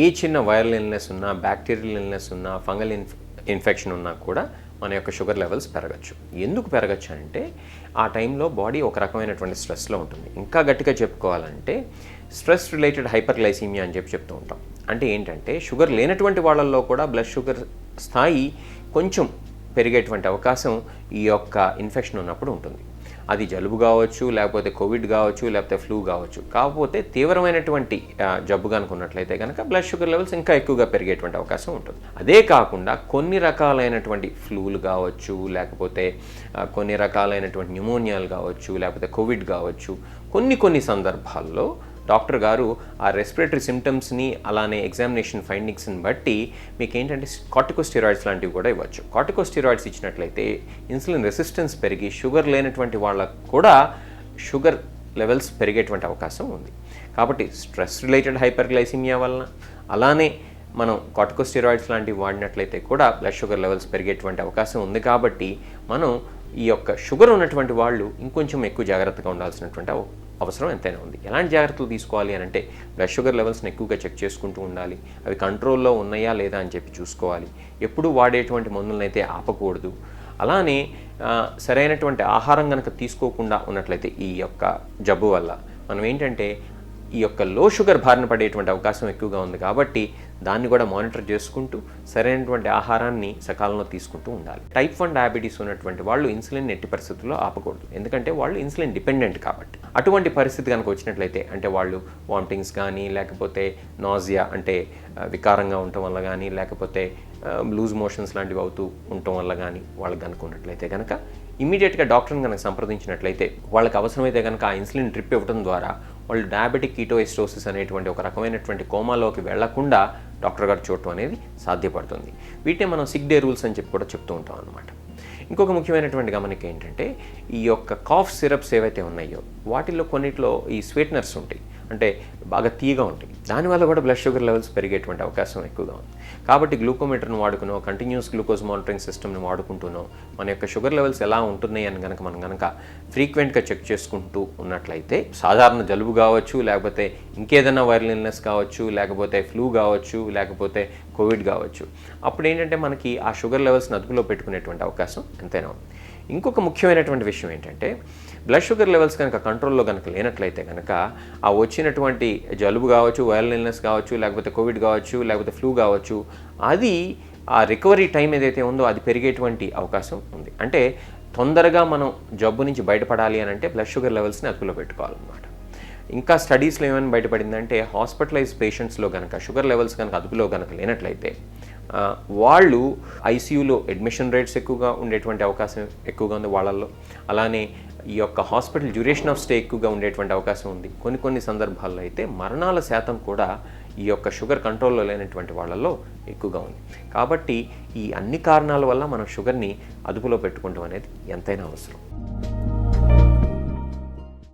ఏ చిన్న viral illness ఉన్నా, bacterial illness ఉన్నా, ఫంగల్ ఇన్ఫెక్షన్ ఉన్నా కూడా మన యొక్క షుగర్ లెవెల్స్ పెరగచ్చు. ఎందుకు పెరగచ్చు అంటే ఆ టైంలో బాడీ ఒక రకమైనటువంటి స్ట్రెస్లో ఉంటుంది. ఇంకా గట్టిగా చెప్పుకోవాలంటే స్ట్రెస్ రిలేటెడ్ హైపర్గ్లైసీమియా అని చెప్తూ ఉంటాం. అంటే ఏంటంటే షుగర్ లేనటువంటి వాళ్ళల్లో కూడా బ్లడ్ షుగర్ స్థాయి కొంచెం పెరిగేటువంటి అవకాశం ఈ యొక్క ఇన్ఫెక్షన్ ఉన్నప్పుడు ఉంటుంది. అది జలుబు కావచ్చు, లేకపోతే కోవిడ్ కావచ్చు, లేకపోతే ఫ్లూ కావచ్చు. కాకపోతే తీవ్రమైనటువంటి జబ్బు కనుక ఉన్నట్లయితే కనుక బ్లడ్ షుగర్ లెవెల్స్ ఇంకా ఎక్కువగా పెరిగేటువంటి అవకాశం ఉంటుంది. అదే కాకుండా కొన్ని రకాలైనటువంటి ఫ్లూలు కావచ్చు, లేకపోతే కొన్ని రకాలైనటువంటి న్యూమోనియాలు కావచ్చు, లేకపోతే కోవిడ్ కావచ్చు, కొన్ని సందర్భాల్లో డాక్టర్ గారు ఆ రెస్పిరేటరీ సిమ్టమ్స్ని అలానే ఎగ్జామినేషన్ ఫైండింగ్స్ని బట్టి మీకు ఏంటంటే కార్టికోస్టెరాయిడ్స్ లాంటివి కూడా ఇవ్వచ్చు. కార్టికోస్టెరాయిడ్స్ ఇచ్చినట్లయితే ఇన్సులిన్ రెసిస్టెన్స్ పెరిగి షుగర్ లేనటువంటి వాళ్ళకు కూడా షుగర్ లెవెల్స్ పెరిగేటువంటి అవకాశం ఉంది. కాబట్టి స్ట్రెస్ రిలేటెడ్ హైపర్గ్లైసిమియా వలన అలానే మనం కార్టికోస్టెరాయిడ్స్ లాంటివి వాడినట్లయితే కూడా బ్లడ్ షుగర్ లెవెల్స్ పెరిగేటువంటి అవకాశం ఉంది. కాబట్టి మనం ఈ యొక్క షుగర్ ఉన్నటువంటి వాళ్ళు ఇంకొంచెం ఎక్కువ జాగ్రత్తగా ఉండాల్సినటువంటి అవసరం ఎంతైనా ఉంది. ఎలాంటి జాగ్రత్తలు తీసుకోవాలి అని అంటే బ్లడ్ షుగర్ లెవెల్స్ని ఎక్కువగా చెక్ చేసుకుంటూ ఉండాలి. అవి కంట్రోల్లో ఉన్నాయా లేదా అని చెప్పి చూసుకోవాలి. ఎప్పుడు వాడేటువంటి మందులను అయితే ఆపకూడదు. అలానే సరైనటువంటి ఆహారం కనుక తీసుకోకుండా ఉన్నట్లయితే ఈ యొక్క జబ్బు వల్ల మనం ఏంటంటే ఈ యొక్క లో షుగర్ బారిన పడేటువంటి అవకాశం ఎక్కువగా ఉంది. కాబట్టి దాన్ని కూడా మానిటర్ చేసుకుంటూ సరైనటువంటి ఆహారాన్ని సకాలంలో తీసుకుంటూ ఉండాలి. టైప్ 1 డయాబెటీస్ ఉన్నటువంటి వాళ్ళు ఇన్సులిన్ ఎట్టి పరిస్థితుల్లో ఆపకూడదు. ఎందుకంటే వాళ్ళు ఇన్సులిన్ డిపెండెంట్ కాబట్టి. అటువంటి పరిస్థితి కనుక వచ్చినట్లయితే అంటే వాళ్ళు వామిటింగ్స్ కానీ, లేకపోతే నాజియా అంటే వికారంగా ఉండటం వల్ల కానీ, లేకపోతే లూజ్ మోషన్స్ లాంటివి అవుతూ ఉండటం వల్ల కానీ వాళ్ళకి కనుక్కున్నట్లయితే కనుక ఇమీడియట్గా డాక్టర్ని కనుక సంప్రదించినట్లయితే వాళ్ళకి అవసరమైతే కనుక ఆ ఇన్సులిన్ డ్రిప్ ఇవ్వడం ద్వారా వాళ్ళు డయాబెటిక్ కీటోఎసిడోసిస్ అనేటువంటి ఒక రకమైనటువంటి కోమాలోకి వెళ్లకుండా డాక్టర్ గారు చూడటం అనేది సాధ్యపడుతుంది. వీటిని మనం సిక్ డే రూల్స్ అని చెప్పి కూడా చెప్తూ ఉంటాం అన్నమాట. ఇంకొక ముఖ్యమైనటువంటి గమనిక ఏంటంటే ఈ యొక్క కాఫ్ సిరప్స్ ఏవైతే ఉన్నాయో వాటిల్లో కొన్నిట్లో ఈ స్వీట్నర్స్ ఉంటాయి, అంటే బాగా తీయగా ఉంటాయి. దానివల్ల కూడా బ్లడ్ షుగర్ లెవెల్స్ పెరిగేటువంటి అవకాశం ఎక్కువగా ఉంది. కాబట్టి గ్లూకోమీటర్ను వాడుకునో, కంటిన్యూస్ గ్లూకోజ్ మానిటరింగ్ సిస్టమ్ని వాడుకుంటూనో మన యొక్క షుగర్ లెవెల్స్ ఎలా ఉంటున్నాయి అని కనుక మనం కనుక ఫ్రీక్వెంట్గా చెక్ చేసుకుంటూ ఉన్నట్లయితే సాధారణ జలుబు కావచ్చు, లేకపోతే ఇంకేదైనా వైరల్ ఇల్నెస్ కావచ్చు, లేకపోతే ఫ్లూ కావచ్చు, లేకపోతే కోవిడ్ కావచ్చు, అప్పుడు ఏంటంటే మనకి ఆ షుగర్ లెవెల్స్ని అదుపులో పెట్టుకునేటువంటి అవకాశం ఎంతైనా ఉంది. ఇంకొక ముఖ్యమైనటువంటి విషయం ఏంటంటే బ్లడ్ షుగర్ లెవెల్స్ కనుక కంట్రోల్లో కనుక లేనట్లయితే కనుక ఆ వచ్చినటువంటి జలుబు కావచ్చు, వైరల్ ఇల్నెస్ కావచ్చు, లేకపోతే కోవిడ్ కావచ్చు, లేకపోతే ఫ్లూ కావచ్చు, అది ఆ రికవరీ టైం ఏదైతే ఉందో అది పెరిగేటువంటి అవకాశం ఉంది. అంటే తొందరగా మనం జబ్బు నుంచి బయటపడాలి అని అంటే బ్లడ్ షుగర్ లెవెల్స్ని అదుపులో పెట్టుకోవాలన్నమాట. ఇంకా స్టడీస్లో ఏమైనా బయటపడిందంటే హాస్పిటలైజ్ పేషెంట్స్లో కనుక షుగర్ లెవెల్స్ కనుక అదుపులో కనుక లేనట్లయితే వాళ్ళు ఐసీయూలో అడ్మిషన్ రేట్స్ ఎక్కువగా ఉండేటువంటి అవకాశం ఎక్కువగా ఉంది వాళ్ళల్లో. అలానే ఈ యొక్క హాస్పిటల్ డ్యూరేషన్ ఆఫ్ స్టే ఎక్కువగా ఉండేటువంటి అవకాశం ఉంది. కొన్ని సందర్భాల్లో అయితే మరణాల శాతం కూడా ఈ యొక్క షుగర్ కంట్రోల్లో లేనటువంటి వాళ్ళల్లో ఎక్కువగా ఉంది. కాబట్టి ఈ అన్ని కారణాల వల్ల మనం షుగర్ని అదుపులో పెట్టుకోవడం అనేది ఎంతైనా అవసరం.